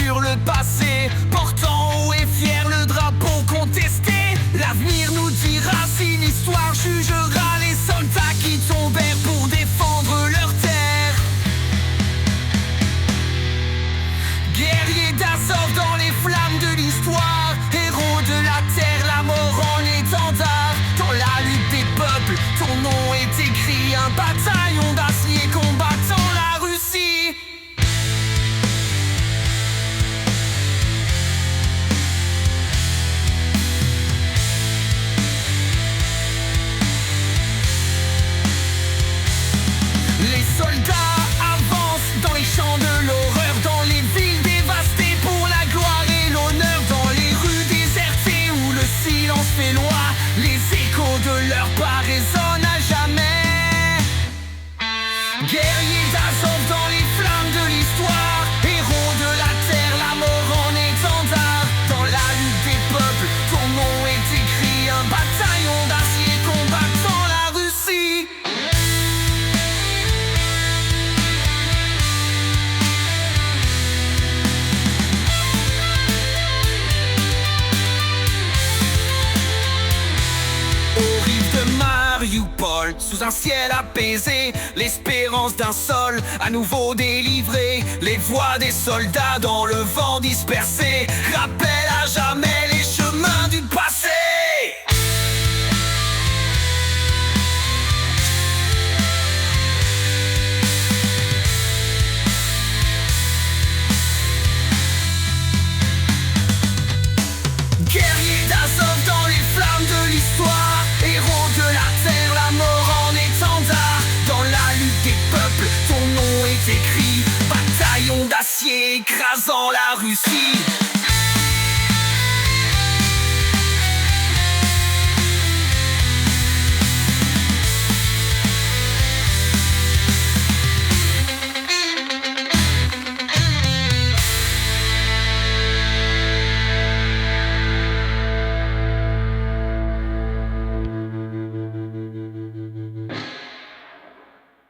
sur le passé, portant haut et fier le drapeau contesté. L'avenir nous dira si l'histoire jugera les soldats qui tombèrent pour défendre leur terre. Guerriers d'Azov dans les flammes de l'histoire, héros de la terre, la mort en étendard. Dans la lutte des peuples, ton nom est écrit, un bataillon d'acier combattant la Russie. Les soldats avancent dans les champs de l'horreur, dans les villes dévastées pour la gloire et l'honneur, dans les rues désertées où le silence fait loi. Les échos de leur pas résonnent à jamais. Guerriers d'Azov dans les flammes de l'histoire, héros de la terre, la mort en étendard. Dans la lutte des peuples, ton nom est écrit, un bataillon d'acier combattant la Russie. Aux rives de Mariupol, sous un ciel apaisé, l'espérance d'un sol à nouveau délivré. Les voix des soldats dans le vent dispersé rappellent à jamais les chemins du passé. Guerriers d'Azov dans les flammes de l'histoire, héros de la terre, la mort en étendard. Dans la lutte des peuples, ton nom est écrit, bataillon d'acier écrasant la Russie.